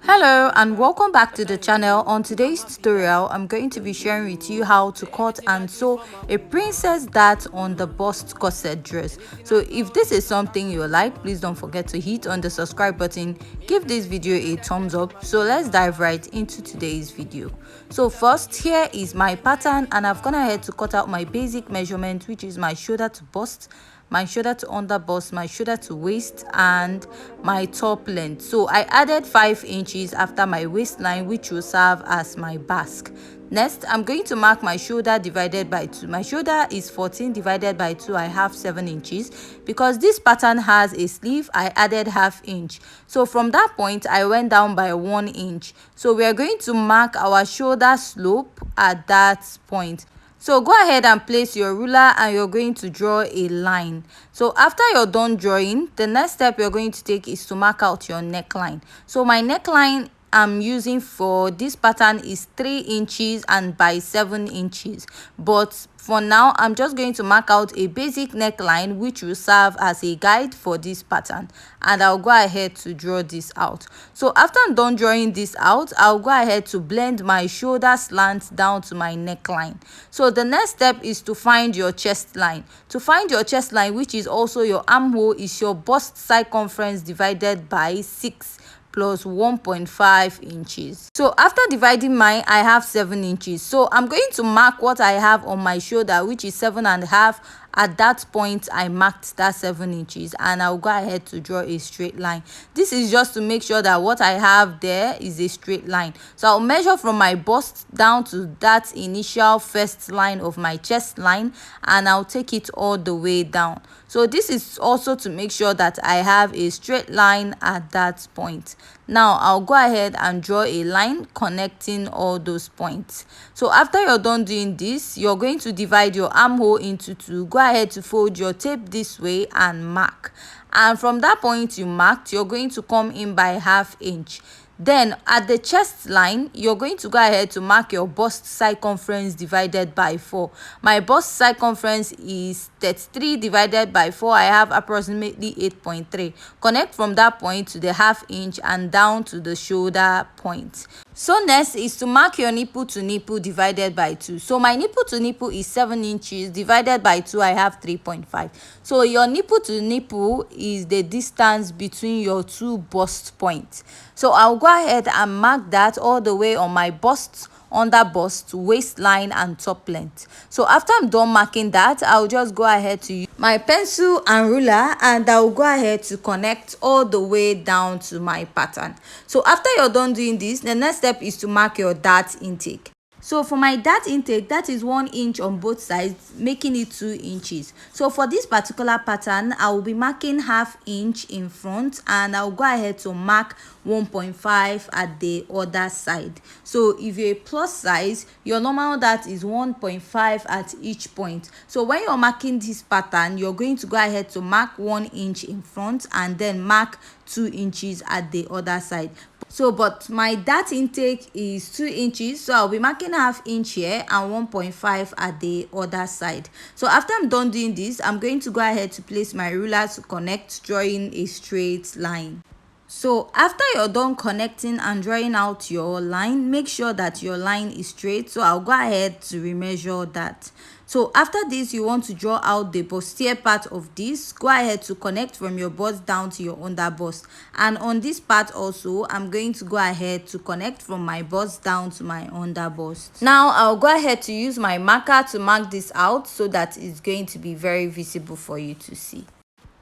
Hello and welcome back to the channel. On today's tutorial, I'm going to be sharing with you how to cut and sew a princess dart on the bust corset dress. So if this is something you like, please don't forget to hit on the subscribe button, give this video a thumbs up. So let's dive right into today's video. So first, here is my pattern, and I've gone ahead to cut out my basic measurement, which is my shoulder to bust, my shoulder to underbust, my shoulder to waist, and my top length. So I added 5 inches after my waistline, which will serve as my basque. Next, I'm going to mark my shoulder divided by 2. My shoulder is 14 divided by 2. I have 7 inches. Because this pattern has a sleeve, I added ½ inch. So from that point, I went down by 1 inch. So we are going to mark our shoulder slope at that point. So go ahead and place your ruler, and you're going to draw a line. So after you're done drawing, the next step you're going to take is to mark out your neckline. So my neckline I'm using for this pattern is 3 inches and by 7 inches, but for now I'm just going to mark out a basic neckline which will serve as a guide for this pattern, and I'll go ahead to draw this out. So after I'm done drawing this out, I'll go ahead to blend my shoulder slant down to my neckline. So the next step is to find your chest line. To find your chest line, which is also your armhole, is your bust circumference divided by 6 plus 1.5 inches. So after dividing mine, I have 7 inches. So I'm going to mark what I have on my shoulder, which is 7.5. At that point, I marked that 7 inches, and I'll go ahead to draw a straight line. This is just to make sure that what I have there is a straight line. So I'll measure from my bust down to that initial first line of my chest line, and I'll take it all the way down. So this is also to make sure that I have a straight line at that point. Now I'll go ahead and draw a line connecting all those points. So after you're done doing this, you're going to divide your armhole into 2. Go ahead to fold your tape this way and mark. And from that point you marked, you're going to come in by ½ inch. Then at the chest line, you're going to go ahead to mark your bust circumference divided by 4. My bust circumference is 33 divided by 4. I have approximately 8.3. Connect from that point to the ½ inch and down to the shoulder point. So next is to mark your nipple to nipple divided by 2. So my nipple to nipple is 7 inches divided by 2. I have 3.5. So your nipple to nipple is the distance between your 2 bust points. So I'll go ahead and mark that all the way on my bust, under bust, waistline, and top length. So after I'm done marking that, I'll just go ahead to use my pencil and ruler, and I'll go ahead to connect all the way down to my pattern. So after you're done doing this, the next step is to mark your dart intake. So for my dart intake, that is 1 inch on both sides, making it 2 inches. So for this particular pattern, I will be marking ½ inch in front, and I'll go ahead to mark 1.5 at the other side. So if you're a plus size, your normal dart is 1.5 at each point. So when you're marking this pattern, you're going to go ahead to mark 1 inch in front and then mark 2 inches at the other side. So but my dart intake is 2 inches, so I'll be marking ½ inch here and 1.5 at the other side. So after I'm done doing this, I'm going to go ahead to place my ruler to connect, drawing a straight line. So after you're done connecting and drawing out your line, make sure that your line is straight. So I'll go ahead to remeasure that. So after this, you want to draw out the bustier part of this. Go ahead to connect from your bust down to your underbust. And on this part also, I'm going to go ahead to connect from my bust down to my underbust. Now I'll go ahead to use my marker to mark this out so that it's going to be very visible for you to see.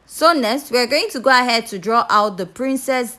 So next, we're going to go ahead to draw out the princess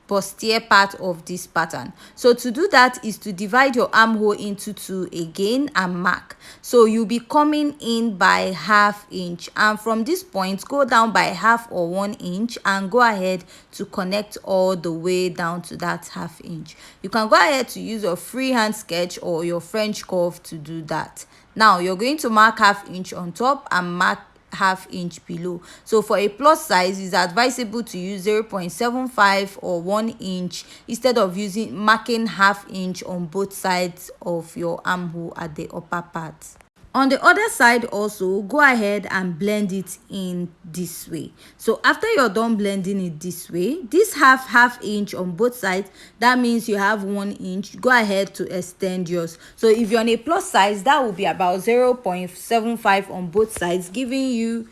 bustier part of this pattern. So to do that is to divide your armhole into 2 again and mark. So you'll be coming in by ½ inch, and from this point go down by half or 1 inch and go ahead to connect all the way down to that ½ inch. You can go ahead to use your freehand sketch or your French curve to do that. Now you're going to mark ½ inch on top and mark ½ inch below. So for a plus size, it's advisable to use 0.75 or 1 inch instead of marking ½ inch on both sides of your armhole at the upper part. On the other side also, go ahead and blend it in this way. So after you're done blending it this way, this half inch on both sides, that means you have 1 inch. Go ahead to extend yours. So if you're on a plus size, that will be about 0.75 on both sides, giving you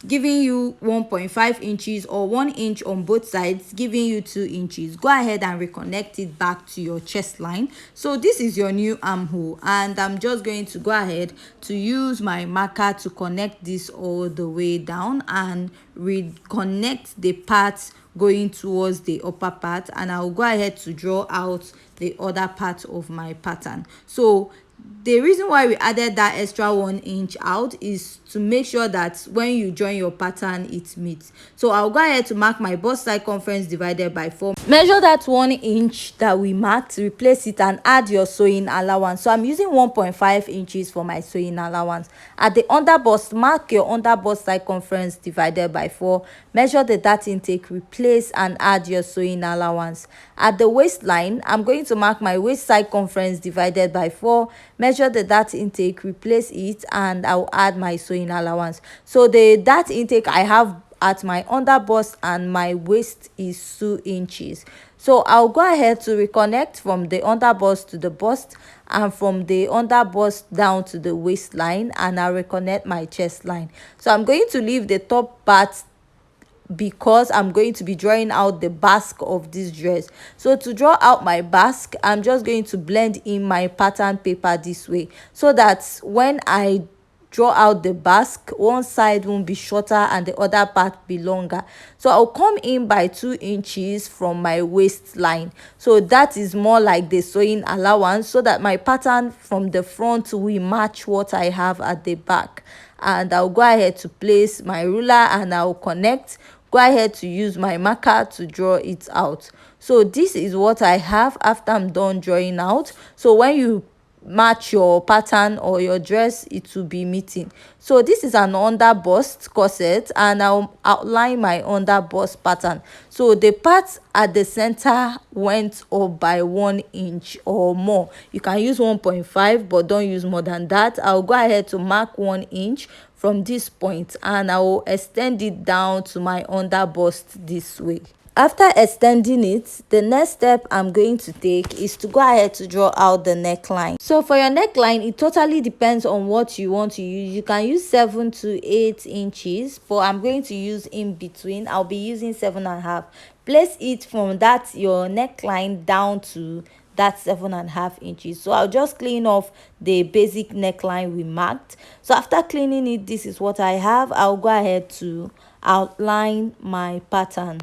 1.5 inches, or 1 inch on both sides, giving you 2 inches. Go ahead and reconnect it back to your chest line. So this is your new armhole, and I'm just going to go ahead to use my marker to connect this all the way down and reconnect the parts going towards the upper part, and I'll go ahead to draw out the other part of my pattern. So the reason why we added that extra 1 inch out is to make sure that when you join your pattern, it meets. So I'll go ahead to mark my bust circumference divided by 4. Measure that 1 inch that we marked, replace it, and add your sewing allowance. So I'm using 1.5 inches for my sewing allowance. At the underbust, mark your underbust circumference divided by 4. Measure the dart intake, replace, and add your sewing allowance. At the waistline, I'm going to mark my waist circumference divided by 4. Measure the dart intake, replace it, and I'll add my sewing allowance. So the dart intake I have at my underbust and my waist is 2 inches. So I'll go ahead to reconnect from the underbust to the bust, and from the underbust down to the waistline, and I'll reconnect my chest line. So I'm going to leave the top part because I'm going to be drawing out the bask of this dress. So to draw out my bask, I'm just going to blend in my pattern paper this way, so that when I draw out the bask, one side won't be shorter and the other part be longer. So I'll come in by 2 inches from my waistline. So that is more like the sewing allowance, so that my pattern from the front will match what I have at the back. And I'll go ahead to place my ruler and I'll connect. Go ahead to use my marker to draw it out. So this is what I have after I'm done drawing out. So when you match your pattern or your dress, it will be meeting. So this is an underbust corset, and I'll outline my underbust pattern. So the part at the center went up by 1 inch or more. You can use 1.5, but don't use more than that. I'll go ahead to mark 1 inch from this point, and I will extend it down to my underbust this way. After extending it, the next step I'm going to take is to go ahead to draw out the neckline. So for your neckline, it totally depends on what you want to use. You can use 7 to 8 inches, but I'm going to use in between. I'll be using 7.5. Place it from that your neckline down to that 7.5 inches. So I'll just clean off the basic neckline we marked. So after cleaning it, this is what I have. I'll go ahead to outline my pattern.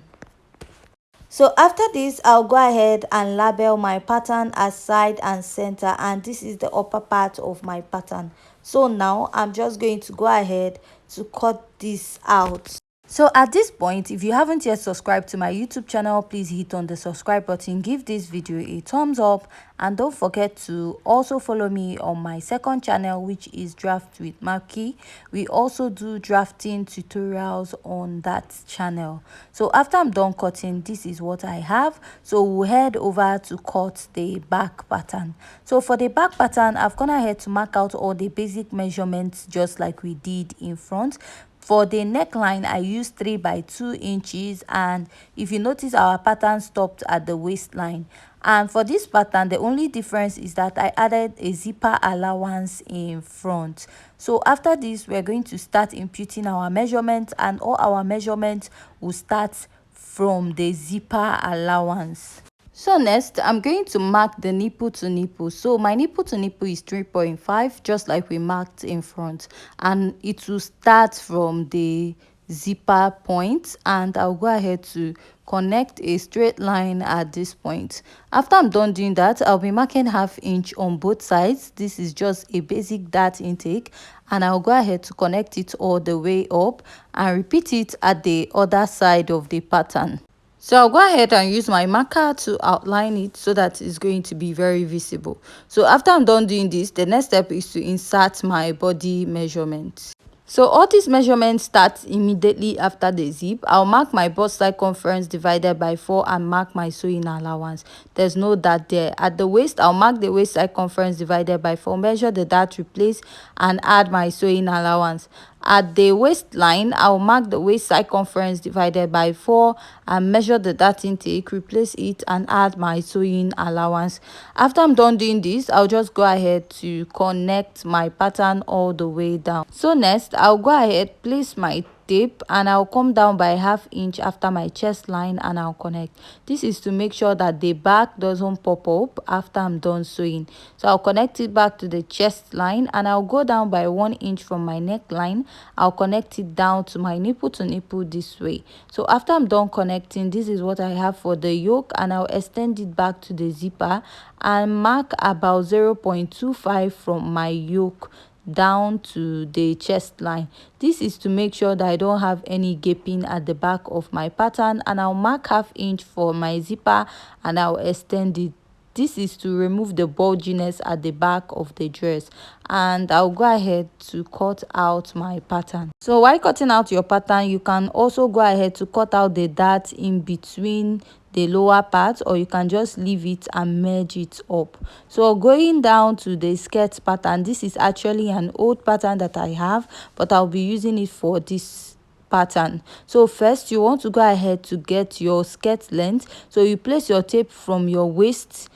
So after this, I'll go ahead and label my pattern as side and center, and this is the upper part of my pattern. So now I'm just going to go ahead to cut this out. So at this point, if you haven't yet subscribed to my YouTube channel, please hit on the subscribe button, give this video a thumbs up, and don't forget to also follow me on my second channel, which is Draft with Maki. We also do drafting tutorials on that channel. So after I'm done cutting, this is what I have. So we'll head over to cut the back pattern. So for the back pattern, I've gone ahead to mark out all the basic measurements just like we did in front. For the neckline, I used 3 by 2 inches, and if you notice, our pattern stopped at the waistline. And for this pattern, the only difference is that I added a zipper allowance in front. So after this, we're going to start imputing our measurements, and all our measurements will start from the zipper allowance. So next, I'm going to mark the nipple to nipple. So my nipple to nipple is 3.5, just like we marked in front. And it will start from the zipper point, and I'll go ahead to connect a straight line at this point. After I'm done doing that, I'll be marking 1/2 inch on both sides. This is just a basic dart intake, and I'll go ahead to connect it all the way up and repeat it at the other side of the pattern. So I'll go ahead and use my marker to outline it so that it's going to be very visible. So after I'm done doing this, the next step is to insert my body measurements. So all these measurements start immediately after the zip. I'll mark my bust circumference divided by 4 and mark my sewing allowance. There's no dart there. At the waist, I'll mark the waist circumference divided by 4, measure the dart, replace and add my sewing allowance. At the waistline, I'll mark the waist circumference divided by 4 and measure the dart intake, replace it and add my sewing allowance. After I'm done doing this, I'll just go ahead to connect my pattern all the way down. So next, I'll go ahead, place my tape and I'll come down by ½ inch after my chest line and I'll connect. This is to make sure that the back doesn't pop up after I'm done sewing. So I'll connect it back to the chest line and I'll go down by 1 inch from my neckline. I'll connect it down to my nipple to nipple this way. So after I'm done connecting, this is what I have for the yoke, and I'll extend it back to the zipper and mark about 0.25 from my yoke down to the chest line. This is to make sure that I don't have any gaping at the back of my pattern, and I'll mark ½ inch for my zipper and I'll extend it. This is to remove the bulginess at the back of the dress, and I'll go ahead to cut out my pattern. So while cutting out your pattern, you can also go ahead to cut out the dart in between the lower part, or you can just leave it and merge it up. So going down to the skirt pattern, this is actually an old pattern that I have, but I'll be using it for this pattern. So first, you want to go ahead to get your skirt length. So you place your tape from your waist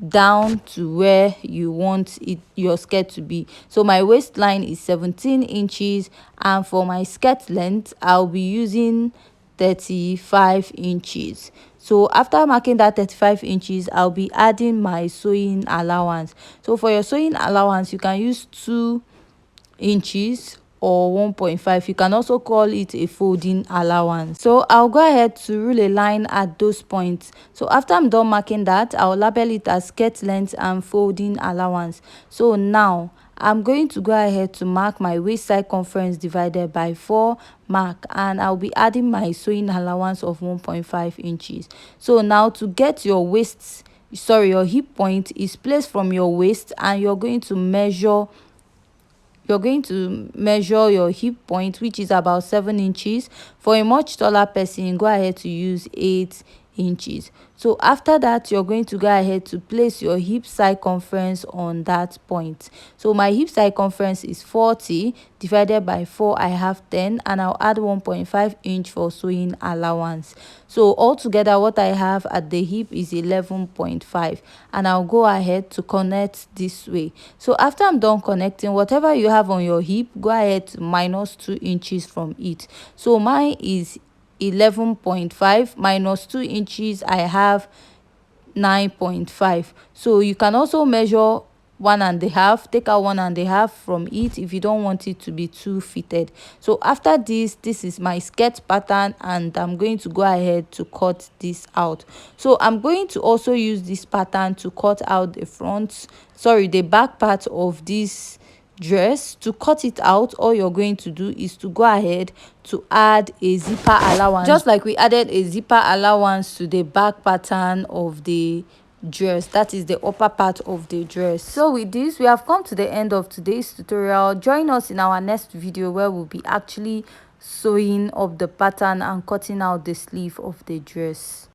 down to where you want your skirt to be. So my waistline is 17 inches, and for my skirt length I'll be using 35 inches. So after marking that 35 inches, I'll be adding my sewing allowance. So for your sewing allowance, you can use 2 inches or 1.5. You can also call it a folding allowance. So I'll go ahead to rule a line at those points. So after I'm done marking that, I'll label it as skirt length and folding allowance. So now I'm going to go ahead to mark my waist circumference divided by 4 mark, and I'll be adding my sewing allowance of 1.5 inches. So now to get your your hip point is placed from your waist, and you're going to measure your hip point, which is about 7 inches. For a much taller person, go ahead to use 8 inches. So after that, you're going to go ahead to place your hip circumference on that point. So my hip circumference is 40 divided by 4, I have 10, and I'll add 1.5 inch for sewing allowance. So altogether what I have at the hip is 11.5, and I'll go ahead to connect this way. So after I'm done connecting, whatever you have on your hip, go ahead to minus 2 inches from it. So mine is 11.5 minus 2 inches, I have 9.5. So you can also measure 1.5, take out 1.5 from it if you don't want it to be too fitted. So after this is my skirt pattern, and I'm going to go ahead to cut this out. So I'm going to also use this pattern to cut out the back part of this dress. To cut it out, all you're going to do is to go ahead to add a zipper allowance, just like we added a zipper allowance to the back pattern of the dress, that is the upper part of the dress. So with this, we have come to the end of today's tutorial. Join us in our next video where we'll be actually sewing up the pattern and cutting out the sleeve of the dress.